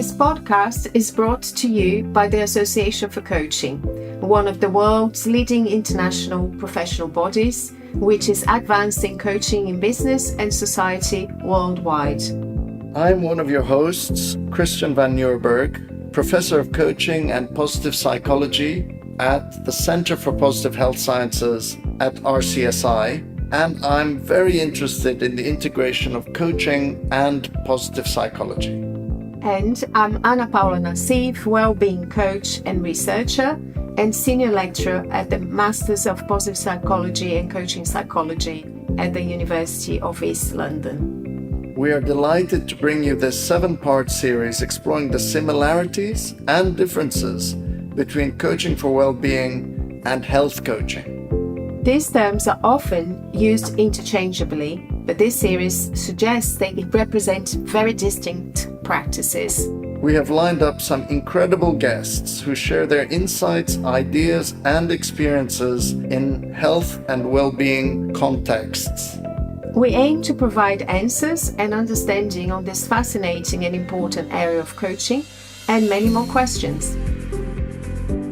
This podcast is brought to you by the Association for Coaching, one of the world's leading international professional bodies, which is advancing coaching in business and society worldwide. I'm one of your hosts, Christian van Nieuwerburgh, Professor of Coaching and Positive Psychology at the Center for Positive Health Sciences at RCSI, and I'm very interested in the integration of coaching and positive psychology. And I'm Paula Nacif, Wellbeing Coach and Researcher and Senior Lecturer at the Masters of Positive Psychology and Coaching Psychology at the University of East London. We are delighted to bring you this 7-part series exploring the similarities and differences between coaching for well-being and health coaching. These terms are often used interchangeably, but this series suggests they represent very distinct practices. We have lined up some incredible guests who share their insights, ideas, and experiences in health and well-being contexts. We aim to provide answers and understanding on this fascinating and important area of coaching and many more questions.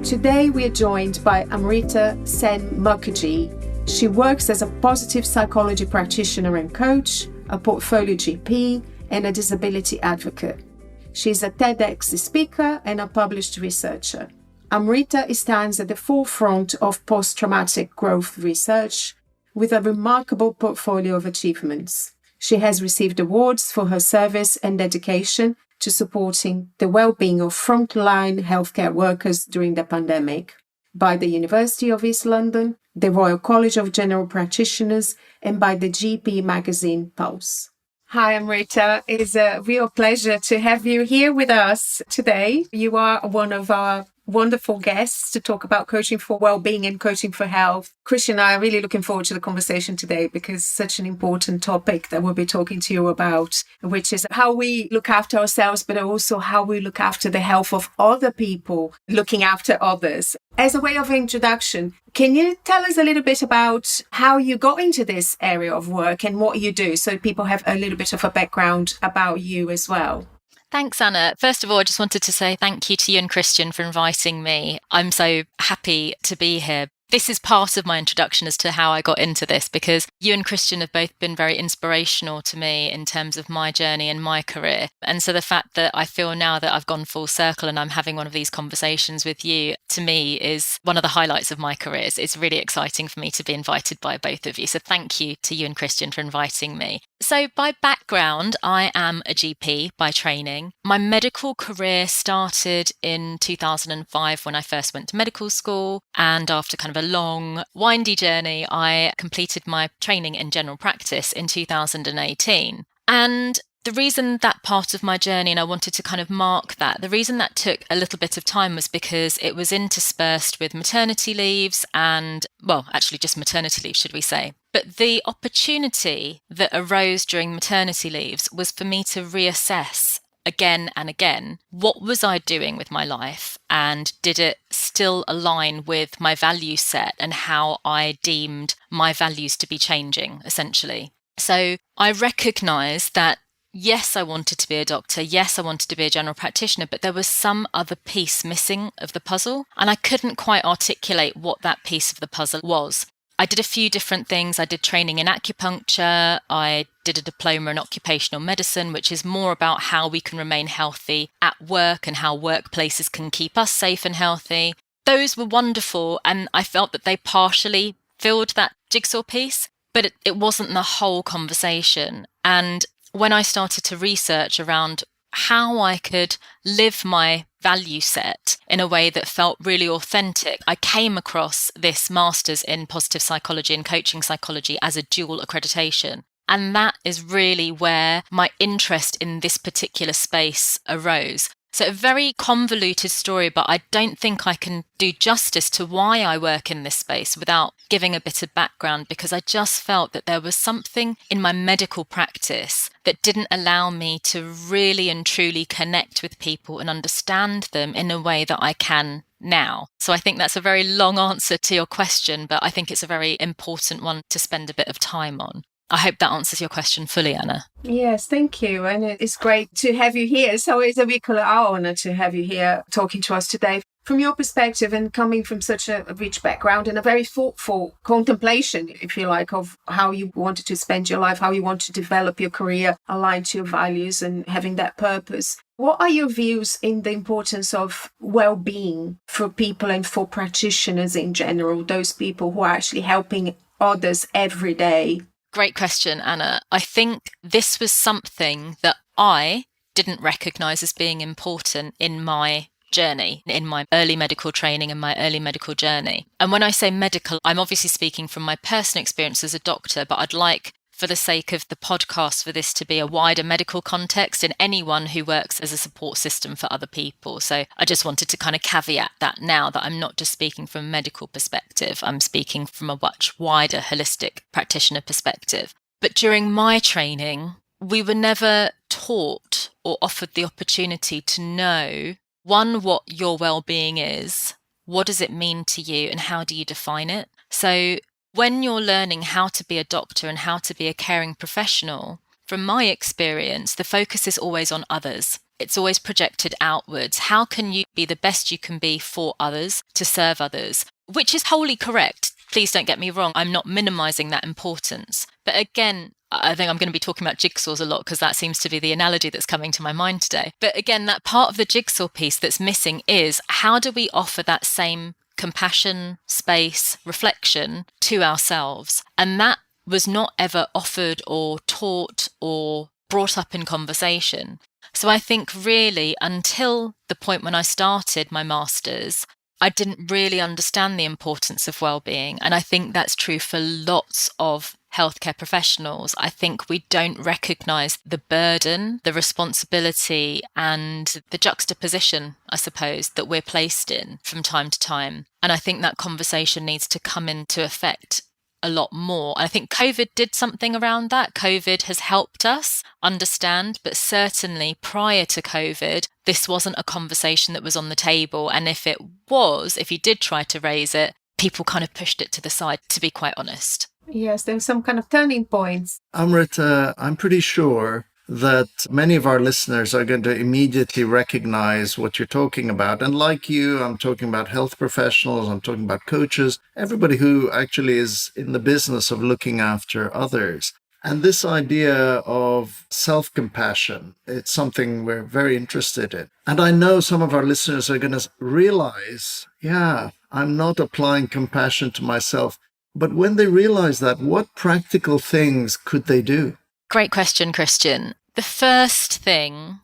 Today we are joined by Amrita Sen Mukherjee. She works as a positive psychology practitioner and coach, a portfolio GP, and a disability advocate. She's a TEDx speaker and a published researcher. Amrita stands at the forefront of post-traumatic growth research with a remarkable portfolio of achievements. She has received awards for her service and dedication to supporting the well-being of frontline healthcare workers during the pandemic by the University of East London, the Royal College of General Practitioners, and by the GP magazine Pulse. Hi, Amrita. It is a real pleasure to have you here with us today. You are one of our wonderful guests to talk about coaching for well-being and coaching for health. Christian and I are really looking forward to the conversation today because it's such an important topic that we'll be talking to you about, which is how we look after ourselves, but also how we look after the health of other people, looking after others. As a way of introduction, can you tell us a little bit about how you got into this area of work and what you do so people have a little bit of a background about you as well? Thanks, Anna. First of all, I just wanted to say thank you to you and Christian for inviting me. I'm so happy to be here. This is part of my introduction as to how I got into this, because you and Christian have both been very inspirational to me in terms of my journey and my career. And so the fact that I feel now that I've gone full circle and I'm having one of these conversations with you, to me, is one of the highlights of my career. It's really exciting for me to be invited by both of you. So thank you to you and Christian for inviting me. So by background, I am a GP by training. My medical career started in 2005 when I first went to medical school, and after kind of a long, windy journey, I completed my training in general practice in 2018. And the reason that part of my journey, and I wanted to kind of mark that, the reason that took a little bit of time was because it was interspersed with maternity leaves and, well, actually just maternity leave, should we say. But the opportunity that arose during maternity leaves was for me to reassess again and again, what was I doing with my life, and did it still align with my value set and how I deemed my values to be changing, essentially. So I recognised that yes, I wanted to be a doctor. Yes, I wanted to be a general practitioner, but there was some other piece missing of the puzzle, and I couldn't quite articulate what that piece of the puzzle was. I did a few different things. I did training in acupuncture. I did a diploma in occupational medicine, which is more about how we can remain healthy at work and how workplaces can keep us safe and healthy. Those were wonderful, and I felt that they partially filled that jigsaw piece, but it wasn't the whole conversation. And when I started to research around how I could live my value set in a way that felt really authentic, I came across this Master's in Positive Psychology and Coaching Psychology as a dual accreditation. And that is really where my interest in this particular space arose. So a very convoluted story, but I don't think I can do justice to why I work in this space without giving a bit of background, because I just felt that there was something in my medical practice that didn't allow me to really and truly connect with people and understand them in a way that I can now. So I think that's a very long answer to your question, but I think it's a very important one to spend a bit of time on. I hope that answers your question fully, Anna. Yes, thank you. And it's great to have you here. So it's a really our honor to have you here talking to us today. From your perspective and coming from such a rich background and a very thoughtful contemplation, if you like, of how you wanted to spend your life, how you want to develop your career aligned to your values and having that purpose. What are your views in the importance of well-being for people and for practitioners in general, those people who are actually helping others every day? Great question, Anna. I think this was something that I didn't recognize as being important in my journey, in my early medical training and my early medical journey. And when I say medical, I'm obviously speaking from my personal experience as a doctor, but I'd like, for the sake of the podcast, for this to be a wider medical context in anyone who works as a support system for other people. So I just wanted to kind of caveat that now, that I'm not just speaking from a medical perspective, I'm speaking from a much wider holistic practitioner perspective. But during my training, we were never taught or offered the opportunity to know, one, what your well-being is, what does it mean to you, and how do you define it? So when you're learning how to be a doctor and how to be a caring professional, from my experience, the focus is always on others. It's always projected outwards. How can you be the best you can be for others, to serve others? Which is wholly correct. Please don't get me wrong. I'm not minimizing that importance. But again, I think I'm going to be talking about jigsaws a lot because that seems to be the analogy that's coming to my mind today. But again, that part of the jigsaw piece that's missing is, how do we offer that same compassion, space, reflection to ourselves? And that was not ever offered or taught or brought up in conversation. So I think really until the point when I started my master's, I didn't really understand the importance of well-being. And I think that's true for lots of healthcare professionals. I think we don't recognise the burden, the responsibility and the juxtaposition, I suppose, that we're placed in from time to time. And I think that conversation needs to come into effect a lot more. I think COVID did something around that. COVID has helped us understand, but certainly prior to COVID, this wasn't a conversation that was on the table. And if it was, if you did try to raise it, people kind of pushed it to the side, to be quite honest. Yes, there's some kind of turning points. Amrita, I'm pretty sure that many of our listeners are going to immediately recognize what you're talking about. And like you, I'm talking about health professionals, I'm talking about coaches, everybody who actually is in the business of looking after others. And this idea of self-compassion, it's something we're very interested in. And I know some of our listeners are going to realize, I'm not applying compassion to myself. But when they realize that, what practical things could they do? Great question, Christian. The first thing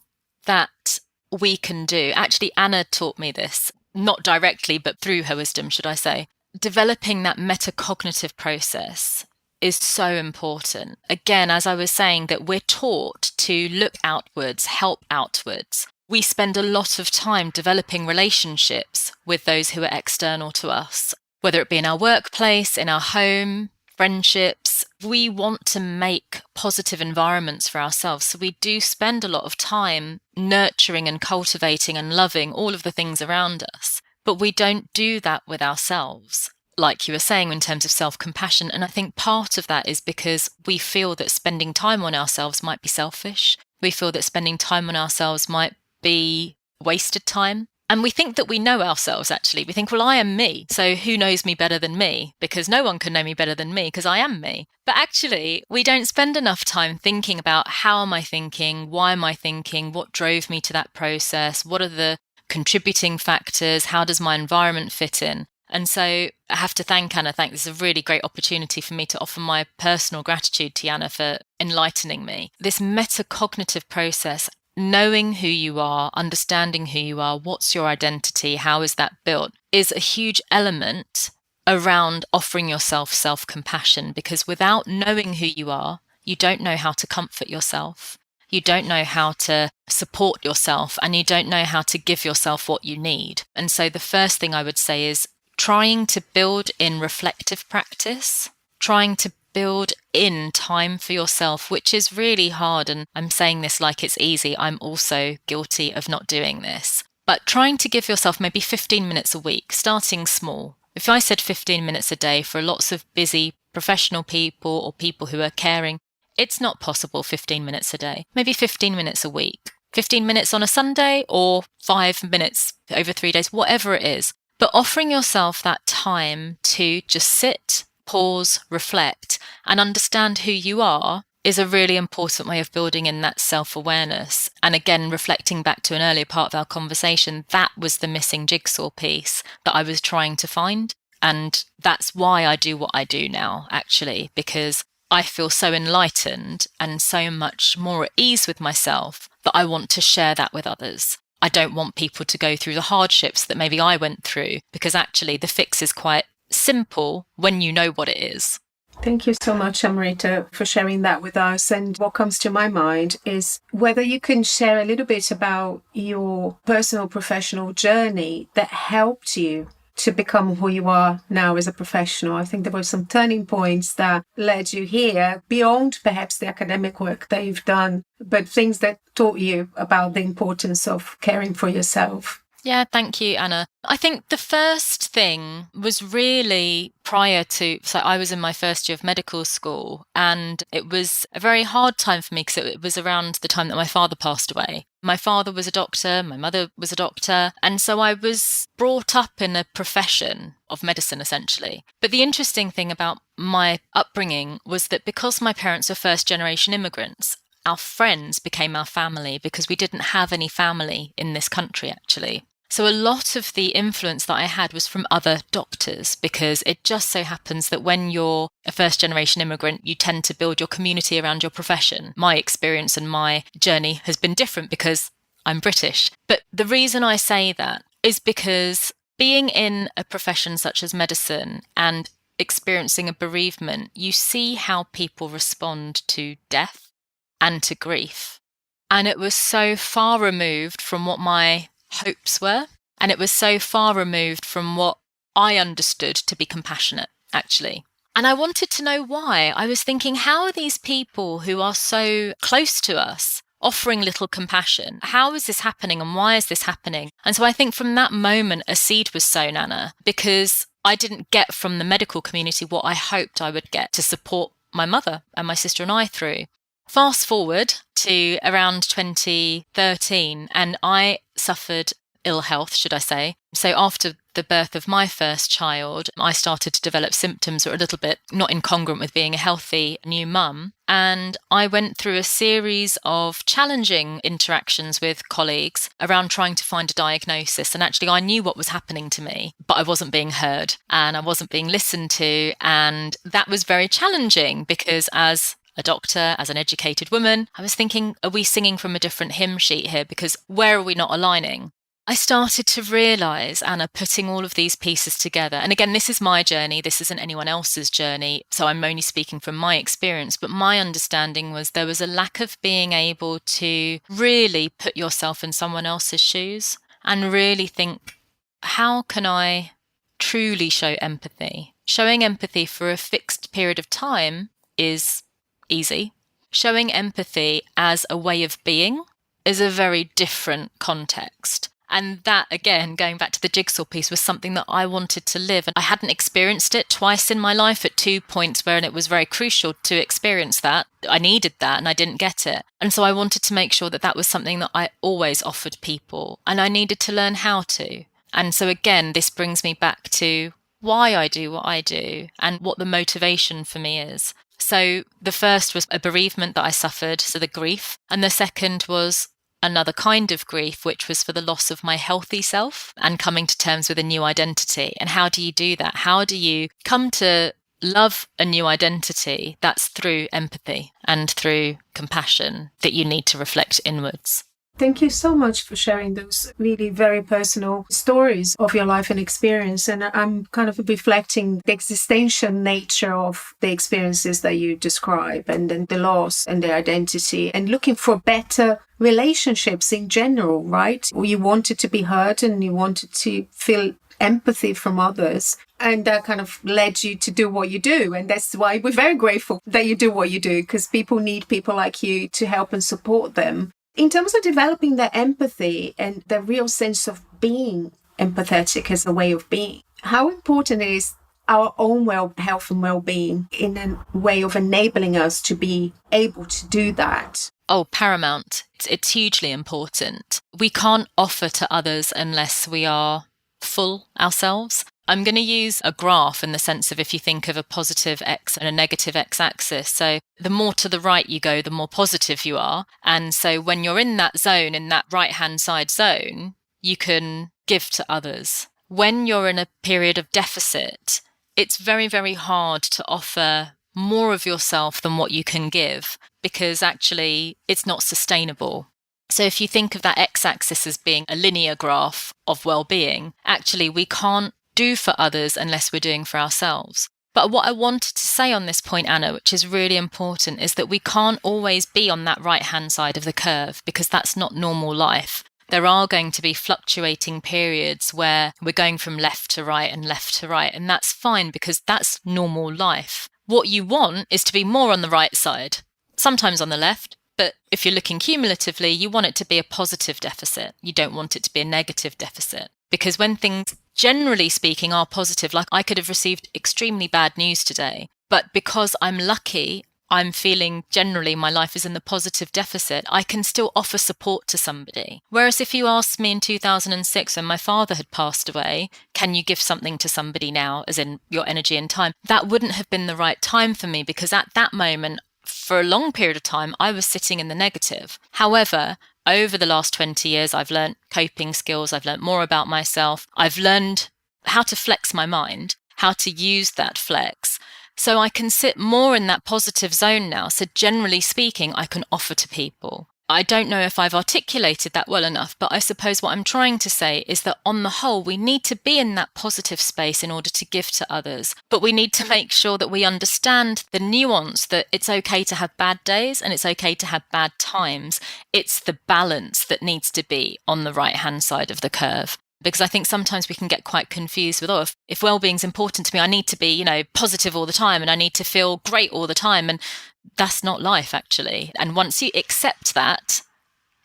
that we can do, actually, Anna taught me this, not directly, but through her wisdom, should I say. Developing that metacognitive process is so important. Again, as I was saying, that we're taught to look outwards, help outwards. We spend a lot of time developing relationships with those who are external to us, whether it be in our workplace, in our home, friendships. We want to make positive environments for ourselves. So we do spend a lot of time nurturing and cultivating and loving all of the things around us. But we don't do that with ourselves, like you were saying, in terms of self-compassion. And I think part of that is because we feel that spending time on ourselves might be selfish. We feel that spending time on ourselves might be wasted time. And we think that we know ourselves, actually. We think, well, I am me, so who knows me better than me? Because no one can know me better than me, because I am me. But actually, we don't spend enough time thinking about how am I thinking, why am I thinking, what drove me to that process, what are the contributing factors, how does my environment fit in? And so I have to thank Anna. This is a really great opportunity for me to offer my personal gratitude to Anna for enlightening me. This metacognitive process, knowing who you are, understanding who you are, what's your identity, how is that built, is a huge element around offering yourself self-compassion, because without knowing who you are, you don't know how to comfort yourself, you don't know how to support yourself, and you don't know how to give yourself what you need. And so the first thing I would say is trying to build in reflective practice, trying to build in time for yourself, which is really hard. And I'm saying this like it's easy. I'm also guilty of not doing this. But trying to give yourself maybe 15 minutes a week, starting small. If I said 15 minutes a day for lots of busy professional people or people who are caring, it's not possible 15 minutes a day, maybe 15 minutes a week, 15 minutes on a Sunday or 5 minutes over 3 days, whatever it is. But offering yourself that time to just sit, pause, reflect, and understand who you are is a really important way of building in that self-awareness. And again, reflecting back to an earlier part of our conversation, that was the missing jigsaw piece that I was trying to find. And that's why I do what I do now, actually, because I feel so enlightened and so much more at ease with myself that I want to share that with others. I don't want people to go through the hardships that maybe I went through, because actually the fix is quite simple when you know what it is. Thank you so much, Amrita, for sharing that with us. And what comes to my mind is whether you can share a little bit about your personal professional journey that helped you to become who you are now as a professional. I think there were some turning points that led you here beyond perhaps the academic work that you've done, but things that taught you about the importance of caring for yourself. Yeah, thank you, Anna. I think the first thing was really so I was in my first year of medical school, and it was a very hard time for me because it was around the time that my father passed away. My father was a doctor, my mother was a doctor, and so I was brought up in a profession of medicine, essentially. But the interesting thing about my upbringing was that because my parents were first-generation immigrants, our friends became our family because we didn't have any family in this country, actually. So a lot of the influence that I had was from other doctors, because it just so happens that when you're a first-generation immigrant, you tend to build your community around your profession. My experience and my journey has been different because I'm British. But the reason I say that is because being in a profession such as medicine and experiencing a bereavement, you see how people respond to death and to grief. And it was so far removed from what my hopes were, and it was so far removed from what I understood to be compassionate, actually. And I wanted to know why. I was thinking, how are these people who are so close to us offering little compassion? How is this happening, and why is this happening? And so I think from that moment a seed was sown, Anna, because I didn't get from the medical community what I hoped I would get to support my mother and my sister and I through. Fast forward to around 2013, and I suffered ill health, should I say. So after the birth of my first child, I started to develop symptoms that were a little bit not incongruent with being a healthy new mum. And I went through a series of challenging interactions with colleagues around trying to find a diagnosis. And actually, I knew what was happening to me, but I wasn't being heard and I wasn't being listened to. And that was very challenging because as a doctor, as an educated woman, I was thinking, are we singing from a different hymn sheet here? Because where are we not aligning? I started to realise, Anna, putting all of these pieces together. And again, this is my journey. This isn't anyone else's journey. So I'm only speaking from my experience. But my understanding was there was a lack of being able to really put yourself in someone else's shoes and really think, how can I truly show empathy? Showing empathy for a fixed period of time is easy. Showing empathy as a way of being is a very different context. And that, again, going back to the jigsaw piece, was something that I wanted to live. And I hadn't experienced it twice in my life at 2 points where it was very crucial to experience that. I needed that and I didn't get it. And so I wanted to make sure that that was something that I always offered people. And I needed to learn how to. And so again, this brings me back to why I do what I do and what the motivation for me is. So the first was a bereavement that I suffered, so the grief. And the second was another kind of grief, which was for the loss of my healthy self and coming to terms with a new identity. And how do you do that? How do you come to love a new identity? That's through empathy and through compassion that you need to reflect inwards. Thank you so much for sharing those really very personal stories of your life and experience. And I'm kind of reflecting the existential nature of the experiences that you describe and then the loss and the identity and looking for better relationships in general, right? You wanted to be heard and you wanted to feel empathy from others. And that kind of led you to do what you do. And that's why we're very grateful that you do what you do, because people need people like you to help and support them. In terms of developing the empathy and the real sense of being empathetic as a way of being, how important it is our own health and well-being in a way of enabling us to be able to do that? Oh, paramount. It's hugely important. We can't offer to others unless we are full ourselves. I'm going to use a graph in the sense of if you think of a positive X and a negative X axis. So the more to the right you go, the more positive you are. And so when you're in that zone, in that right-hand side zone, you can give to others. When you're in a period of deficit, it's very, very hard to offer more of yourself than what you can give, because actually it's not sustainable. So if you think of that x-axis as being a linear graph of well-being, actually we can't do for others unless we're doing for ourselves. But what I wanted to say on this point, Anna, which is really important, is that we can't always be on that right-hand side of the curve, because that's not normal life. There are going to be fluctuating periods where we're going from left to right, and that's fine because that's normal life. What you want is to be more on the right side, sometimes on the left, but if you're looking cumulatively, you want it to be a positive deficit. You don't want it to be a negative deficit, because when things, generally speaking, are positive, like I could have received extremely bad news today, but because I'm lucky, I'm feeling generally my life is in the positive deficit, I can still offer support to somebody. Whereas if you asked me in 2006 when my father had passed away, can you give something to somebody now, as in your energy and time? That wouldn't have been the right time for me, because at that moment, for a long period of time, I was sitting in the negative. However, over the last 20 years, I've learned coping skills, I've learned more about myself, I've learned how to flex my mind, how to use that flex. So I can sit more in that positive zone now. So generally speaking, I can offer to people. I don't know if I've articulated that well enough, but I suppose what I'm trying to say is that on the whole, we need to be in that positive space in order to give to others. But we need to make sure that we understand the nuance that it's okay to have bad days and it's okay to have bad times. It's the balance that needs to be on the right-hand side of the curve. Because I think sometimes we can get quite confused with, if well-being is important to me, I need to be, positive all the time and I need to feel great all the time. And that's not life, actually. And once you accept that,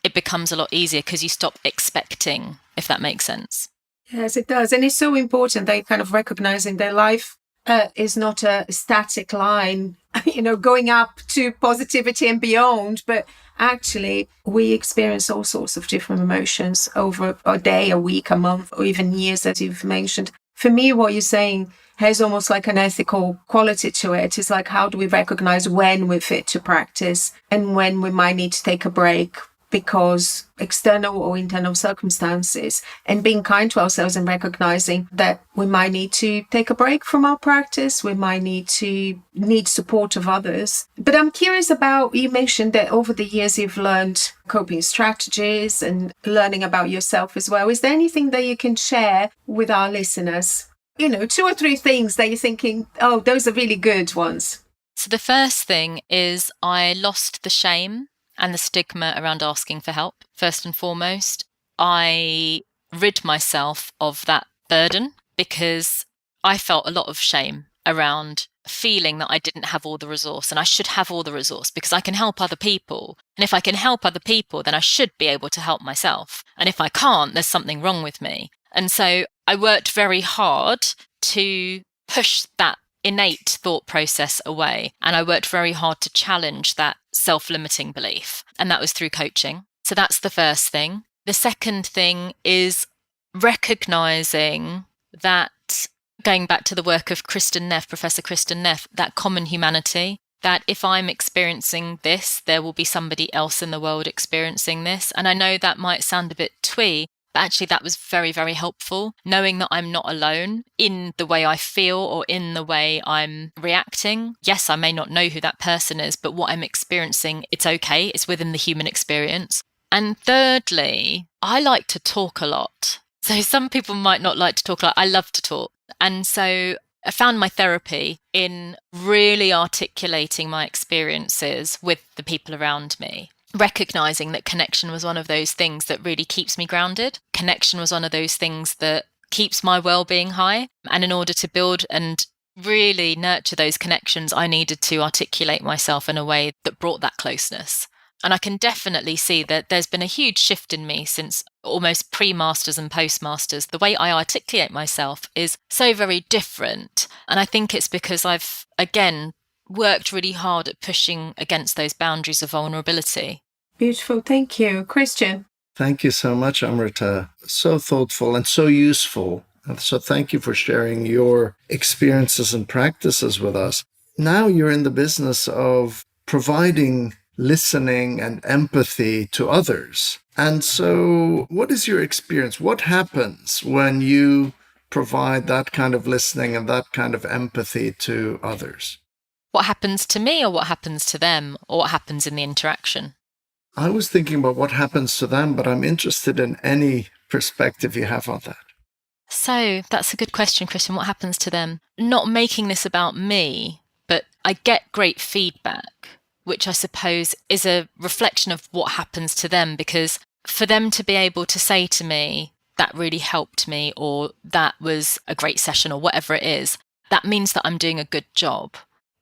it becomes a lot easier because you stop expecting, if that makes sense. Yes, it does. And it's so important that kind of recognizing that life is not a static line, going up to positivity and beyond, but actually we experience all sorts of different emotions over a day, a week, a month, or even years, as you've mentioned. For me, what you're saying has almost like an ethical quality to it. It's like, how do we recognize when we're fit to practice and when we might need to take a break because external or internal circumstances, and being kind to ourselves and recognizing that we might need to take a break from our practice. We might need support of others. But I'm curious about, you mentioned that over the years you've learned coping strategies and learning about yourself as well. Is there anything that you can share with our listeners? 2 or 3 things that you're thinking, oh, those are really good ones. So the first thing is I lost the shame and the stigma around asking for help. First and foremost, I rid myself of that burden because I felt a lot of shame around feeling that I didn't have all the resource, and I should have all the resource because I can help other people. And if I can help other people, then I should be able to help myself. And if I can't, there's something wrong with me. And so I worked very hard to push that innate thought process away. And I worked very hard to challenge that self-limiting belief. And that was through coaching. So that's the first thing. The second thing is recognizing that, going back to the work of Professor Kristen Neff, that common humanity, that if I'm experiencing this, there will be somebody else in the world experiencing this. And I know that might sound a bit twee, but actually that was very, very helpful, knowing that I'm not alone in the way I feel or in the way I'm reacting. Yes, I may not know who that person is, but what I'm experiencing, it's okay. It's within the human experience. And thirdly, I like to talk a lot. So some people might not like to talk a lot. I love to talk. And so I found my therapy in really articulating my experiences with the people around me. Recognizing that connection was one of those things that really keeps me grounded. Connection was one of those things that keeps my well-being high. And in order to build and really nurture those connections, I needed to articulate myself in a way that brought that closeness. And I can definitely see that there's been a huge shift in me since almost pre-masters and post-masters. The way I articulate myself is so very different. And I think it's because I've, again, worked really hard at pushing against those boundaries of vulnerability. Beautiful. Thank you. Christian. Thank you so much, Amrita. So thoughtful and so useful. So thank you for sharing your experiences and practices with us. Now you're in the business of providing listening and empathy to others. And so what is your experience? What happens when you provide that kind of listening and that kind of empathy to others? What happens to me, or what happens to them, or what happens in the interaction? I was thinking about what happens to them, but I'm interested in any perspective you have on that. So that's a good question, Christian. What happens to them? Not making this about me, but I get great feedback, which I suppose is a reflection of what happens to them, because for them to be able to say to me, that really helped me, or that was a great session, or whatever it is, that means that I'm doing a good job.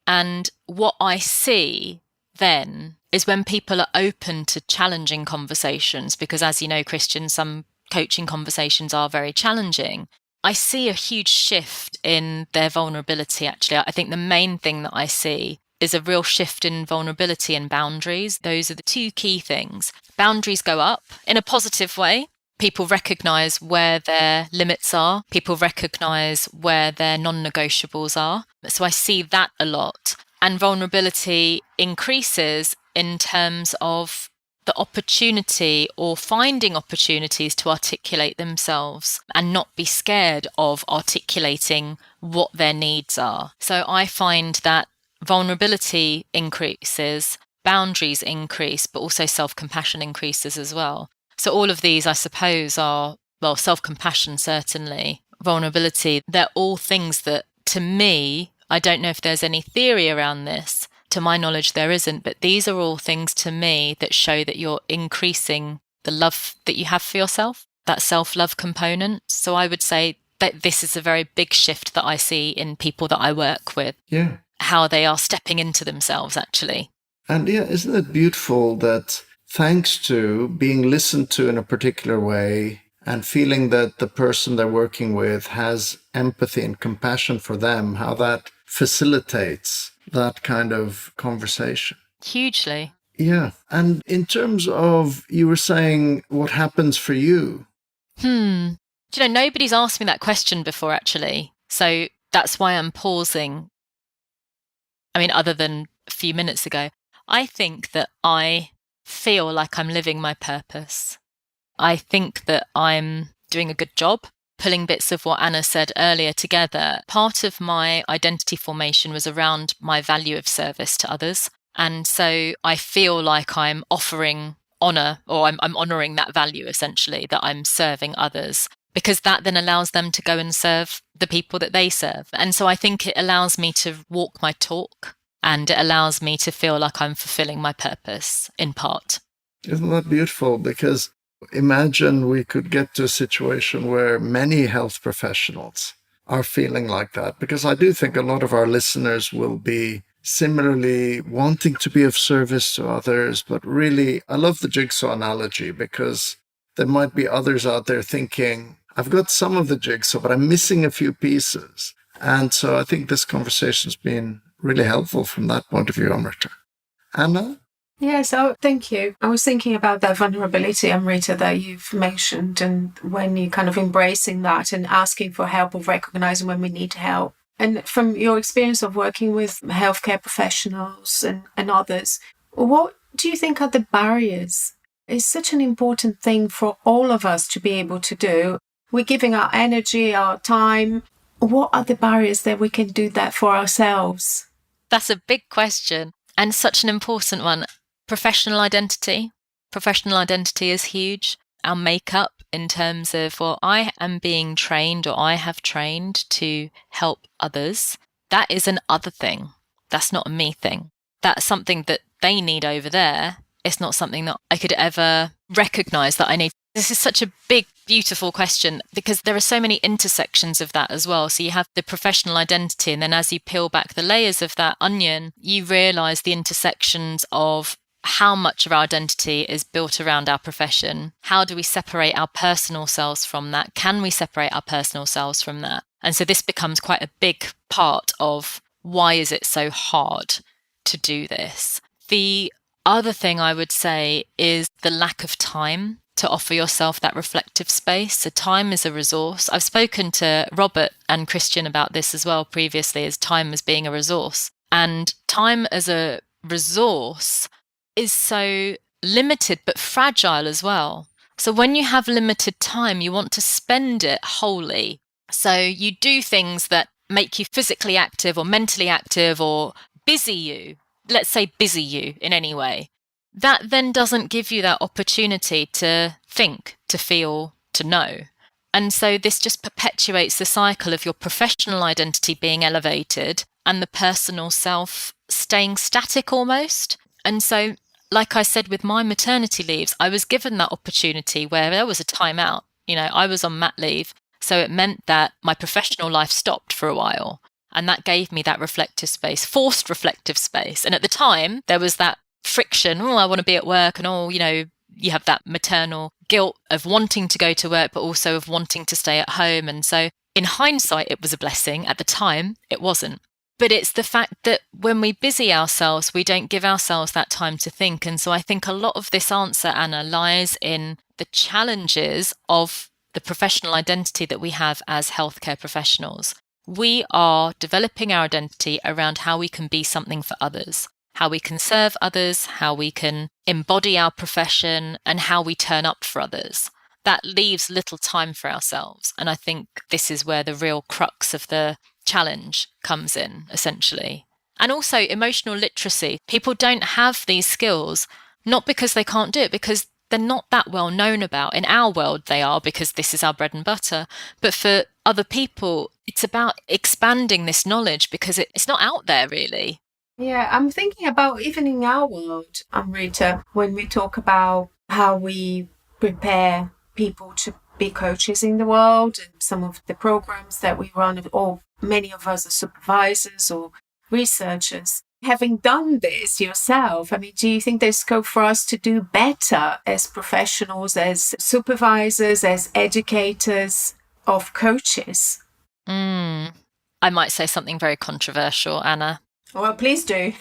And what I see then is when people are open to challenging conversations, because as you know, Christian, some coaching conversations are very challenging. I see a huge shift in their vulnerability, actually. I think the main thing that I see is a real shift in vulnerability and boundaries. Those are the two key things. Boundaries go up in a positive way. People recognise where their limits are. People recognise where their non-negotiables are. So I see that a lot. And vulnerability increases in terms of the opportunity or finding opportunities to articulate themselves and not be scared of articulating what their needs are. So I find that vulnerability increases, boundaries increase, but also self-compassion increases as well. So all of these, I suppose, are, well, self-compassion certainly, vulnerability, they're all things that, to me, I don't know if there's any theory around this. To my knowledge, there isn't, but these are all things to me that show that you're increasing the love that you have for yourself, that self-love component. So I would say that this is a very big shift that I see in people that I work with. Yeah. How they are stepping into themselves, actually. And yeah, isn't it beautiful that thanks to being listened to in a particular way and feeling that the person they're working with has empathy and compassion for them, how that facilitates that kind of conversation? Hugely. Yeah. And in terms of, you were saying what happens for you. Do you know, nobody's asked me that question before, actually. So that's why I'm pausing. I mean, other than a few minutes ago, I think that I feel like I'm living my purpose. I think that I'm doing a good job, pulling bits of what Anna said earlier together. Part of my identity formation was around my value of service to others. And so I feel like I'm offering honour, or I'm honouring that value, essentially, that I'm serving others, because that then allows them to go and serve the people that they serve. And so I think it allows me to walk my talk, and it allows me to feel like I'm fulfilling my purpose in part. Isn't that beautiful? Because imagine we could get to a situation where many health professionals are feeling like that, because I do think a lot of our listeners will be similarly wanting to be of service to others. But really, I love the jigsaw analogy, because there might be others out there thinking, I've got some of the jigsaw, but I'm missing a few pieces. And so I think this conversation's been really helpful from that point of view, Amrita. Anna? Yes, thank you. I was thinking about that vulnerability, Amrita, that you've mentioned, and when you're kind of embracing that and asking for help, or recognizing when we need help. And from your experience of working with healthcare professionals and others, what do you think are the barriers? It's such an important thing for all of us to be able to do. We're giving our energy, our time. What are the barriers that we can do that for ourselves? That's a big question, and such an important one. Professional identity. Professional identity is huge. Our makeup in terms of, well, I am being trained, or I have trained to help others. That is an other thing. That's not a me thing. That's something that they need over there. It's not something that I could ever recognize that I need. This is such a big, beautiful question, because there are so many intersections of that as well. So you have the professional identity, and then as you peel back the layers of that onion, you realize the intersections of how much of our identity is built around our profession. How do we separate our personal selves from that? Can we separate our personal selves from that? And so this becomes quite a big part of why is it so hard to do this. The other thing I would say is the lack of time to offer yourself that reflective space. So time is a resource. I've spoken to Robert and Christian about this as well previously, as time as being a resource. And time as a resource is so limited but fragile as well. So when you have limited time, you want to spend it wholly. So you do things that make you physically active or mentally active or busy you. Let's say busy you in any way. That then doesn't give you that opportunity to think, to feel, to know. And so this just perpetuates the cycle of your professional identity being elevated and the personal self staying static almost. And so, like I said, with my maternity leaves, I was given that opportunity where there was a time out. I was on mat leave. So it meant that my professional life stopped for a while. And that gave me that reflective space, forced reflective space. And at the time, there was that friction. I want to be at work. And, you have that maternal guilt of wanting to go to work, but also of wanting to stay at home. And so in hindsight, it was a blessing. At the time, it wasn't. But it's the fact that when we busy ourselves, we don't give ourselves that time to think. And so I think a lot of this answer, Anna, lies in the challenges of the professional identity that we have as healthcare professionals. We are developing our identity around how we can be something for others, how we can serve others, how we can embody our profession, and how we turn up for others. That leaves little time for ourselves. And I think this is where the real crux of the challenge comes in, essentially. And also emotional literacy. People don't have these skills, not because they can't do it, because they're not that well known about. In our world, they are, because this is our bread and butter. But for other people, it's about expanding this knowledge because it's not out there really. Yeah, I'm thinking about even in our world, Amrita, when we talk about how we prepare people to be coaches in the world and some of the programs that we run, or many of us are supervisors or researchers. Having done this yourself, do you think there's scope for us to do better as professionals, as supervisors, as educators of coaches? I might say something very controversial, Anna. Well, please do.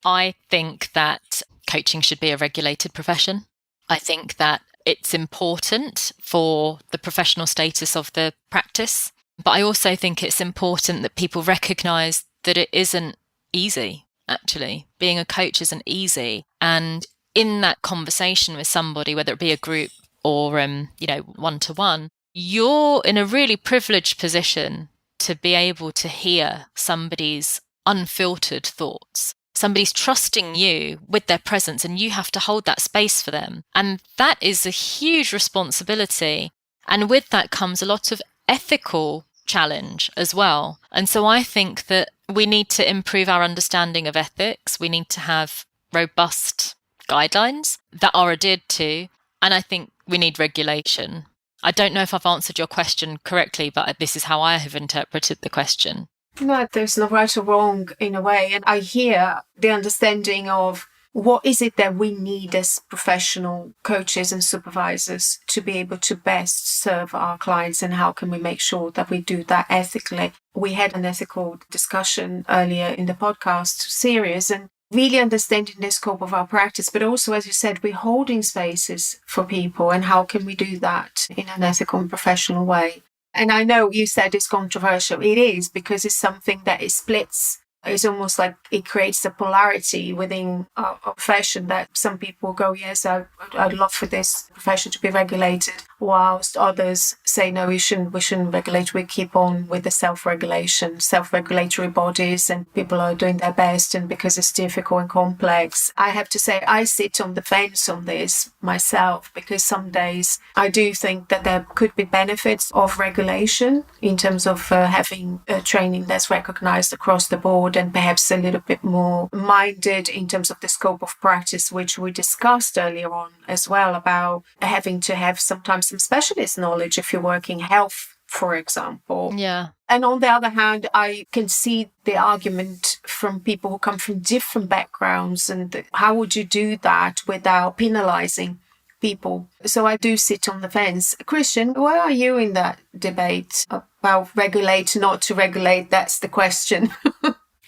I think that coaching should be a regulated profession. I think that it's important for the professional status of the practice. But I also think it's important that people recognise that it isn't easy. Actually, being a coach isn't easy. And in that conversation with somebody, whether it be a group or, one-to-one, you're in a really privileged position to be able to hear somebody's unfiltered thoughts. Somebody's trusting you with their presence and you have to hold that space for them. And that is a huge responsibility. And with that comes a lot of ethical challenge as well. And so I think that we need to improve our understanding of ethics. We need to have robust guidelines that are adhered to. And I think we need regulation. I don't know if I've answered your question correctly, but this is how I have interpreted the question. No, there's no right or wrong in a way. And I hear the understanding of what is it that we need as professional coaches and supervisors to be able to best serve our clients, and how can we make sure that we do that ethically. We had an ethical discussion earlier in the podcast series and really understanding the scope of our practice, but also, as you said, we're holding spaces for people, and how can we do that in an ethical and professional way. And I know you said it's controversial. It is, because it's something that it splits. It's almost like it creates a polarity within our profession, that some people go, yes, I'd love for this profession to be regulated, whilst others say, no, we shouldn't regulate. We keep on with the self-regulation, self-regulatory bodies, and people are doing their best. And because it's difficult and complex, I have to say I sit on the fence on this myself, because some days I do think that there could be benefits of regulation in terms of having training that's recognized across the board, and perhaps a little bit more minded in terms of the scope of practice, which we discussed earlier on as well, about having to have sometimes some specialist knowledge if you're working health for example. Yeah. And on the other hand, I can see the argument from people who come from different backgrounds, and how would you do that without penalizing people? So I do sit on the fence. Christian, where are you in that debate about regulate, not to regulate? That's the question.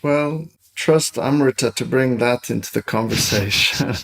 Well, trust Amrita to bring that into the conversation.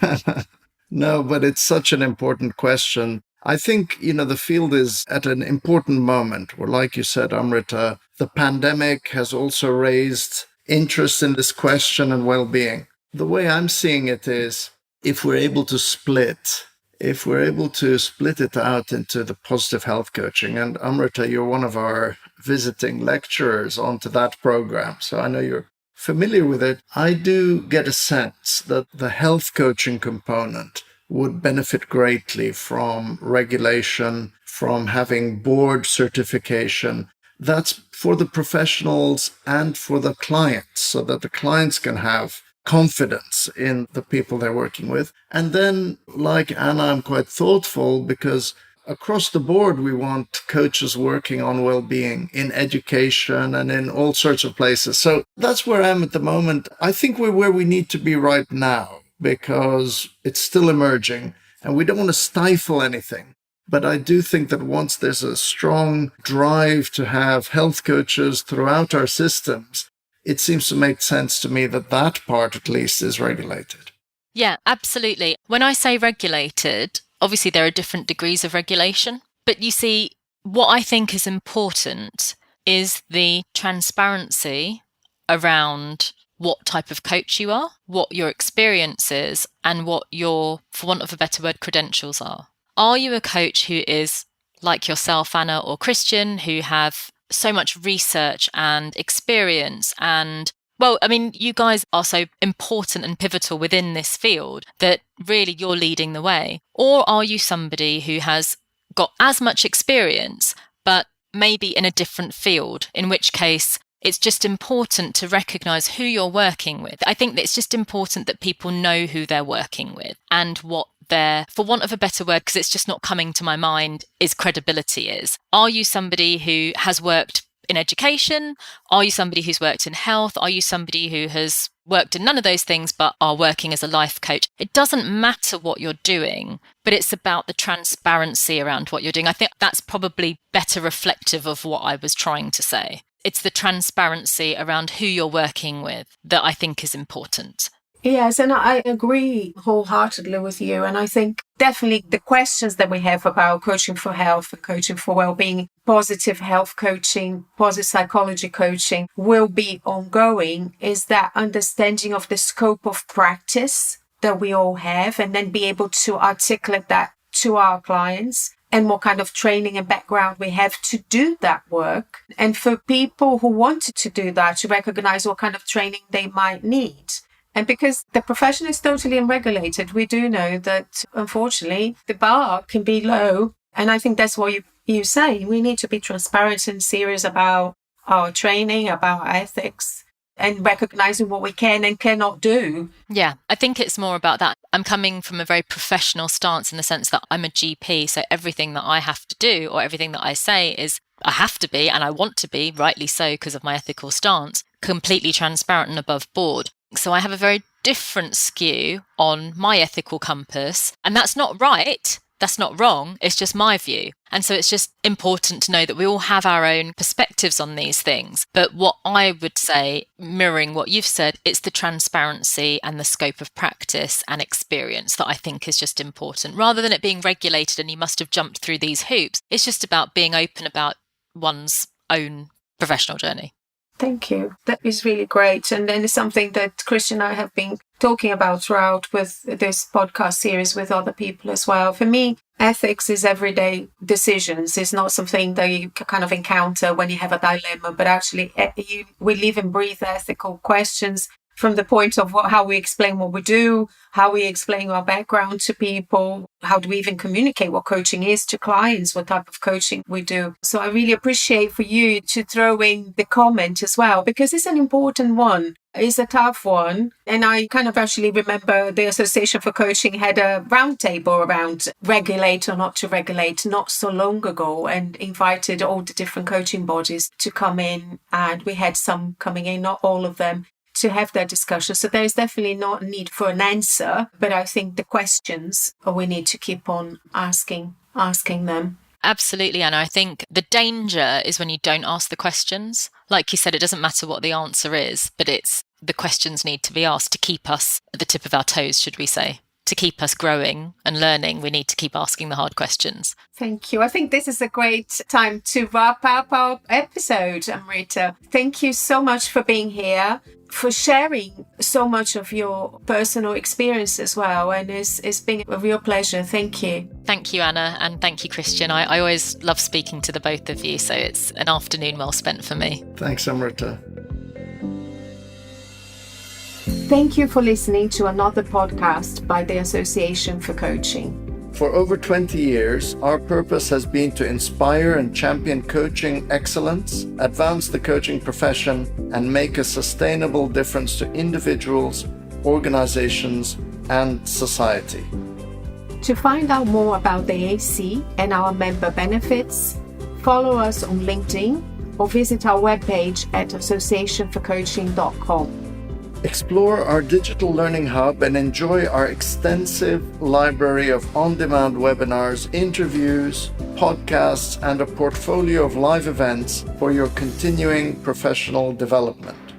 No, but it's such an important question. I think, the field is at an important moment where, like you said, Amrita, the pandemic has also raised interest in this question and well-being. The way I'm seeing it is, if we're able to split it out into the positive health coaching, and Amrita, you're one of our visiting lecturers onto that program, so I know you're familiar with it. I do get a sense that the health coaching component would benefit greatly from regulation, from having board certification. That's for the professionals and for the clients, so that the clients can have confidence in the people they're working with. And then, like Anna, I'm quite thoughtful because across the board, we want coaches working on well-being in education and in all sorts of places. So that's where I am at the moment. I think we're where we need to be right now, because it's still emerging and we don't want to stifle anything. But I do think that once there's a strong drive to have health coaches throughout our systems, it seems to make sense to me that that part at least is regulated. Yeah, absolutely. When I say regulated, obviously there are different degrees of regulation. But you see, what I think is important is the transparency around what type of coach you are, what your experience is, and what your, for want of a better word, credentials are. Are you a coach who is like yourself, Anna, or Christian, who have so much research and experience and, well, I mean, you guys are so important and pivotal within this field that really you're leading the way? Or are you somebody who has got as much experience, but maybe in a different field, in which case it's just important to recognize who you're working with. I think that it's just important that people know who they're working with and what their, for want of a better word, because it's just not coming to my mind, is credibility is. Are you somebody who has worked in education? Are you somebody who's worked in health? Are you somebody who has worked in none of those things but are working as a life coach? It doesn't matter what you're doing, but it's about the transparency around what you're doing. I think that's probably better reflective of what I was trying to say. It's the transparency around who you're working with that I think is important. Yes, and I agree wholeheartedly with you. And I think definitely the questions that we have about coaching for health and coaching for well-being, positive health coaching, positive psychology coaching will be ongoing, is that understanding of the scope of practice that we all have, and then be able to articulate that to our clients, and what kind of training and background we have to do that work. And for people who wanted to do that, to recognize what kind of training they might need. And because the profession is totally unregulated, we do know that, unfortunately, the bar can be low. And I think that's what you say. We need to be transparent and serious about our training, about our ethics, and recognizing what we can and cannot do. Yeah, I think it's more about that. I'm coming from a very professional stance in the sense that I'm a GP. So everything that I have to do or everything that I say is I have to be, and I want to be, rightly so because of my ethical stance, completely transparent and above board. So I have a very different skew on my ethical compass. And that's not right. That's not wrong. It's just my view. And so it's just important to know that we all have our own perspectives on these things. But what I would say, mirroring what you've said, it's the transparency and the scope of practice and experience that I think is just important. Rather than it being regulated and you must have jumped through these hoops, it's just about being open about one's own professional journey. Thank you. That is really great. And then it's something that Christian and I have been talking about throughout with this podcast series with other people as well. For me, ethics is everyday decisions. It's not something that you kind of encounter when you have a dilemma, but actually we live and breathe ethical questions from the point of how we explain what we do, how we explain our background to people, how do we even communicate what coaching is to clients, what type of coaching we do. So I really appreciate for you to throw in the comment as well, because it's an important one. It's a tough one. And I kind of actually remember the Association for Coaching had a roundtable around regulate or not to regulate not so long ago, and invited all the different coaching bodies to come in. And we had some coming in, not all of them, to have that discussion. So there is definitely not a need for an answer, but I think the questions we need to keep on asking them. Absolutely, Anna. I think the danger is when you don't ask the questions. Like you said, it doesn't matter what the answer is, but it's the questions need to be asked to keep us at the tip of our toes, should we say. To keep us growing and learning, we need to keep asking the hard questions. Thank you. I think this is a great time to wrap up our episode, Amrita. Thank you so much for being here, for sharing so much of your personal experience as well. And it's been a real pleasure. Thank you. Thank you, Anna. And thank you, Christian. I always love speaking to the both of you. So it's an afternoon well spent for me. Thanks, Amrita. Thank you for listening to another podcast by the Association for Coaching. For over 20 years, our purpose has been to inspire and champion coaching excellence, advance the coaching profession, and make a sustainable difference to individuals, organizations, and society. To find out more about the AC and our member benefits, follow us on LinkedIn or visit our webpage at associationforcoaching.com. Explore our digital learning hub and enjoy our extensive library of on-demand webinars, interviews, podcasts, and a portfolio of live events for your continuing professional development.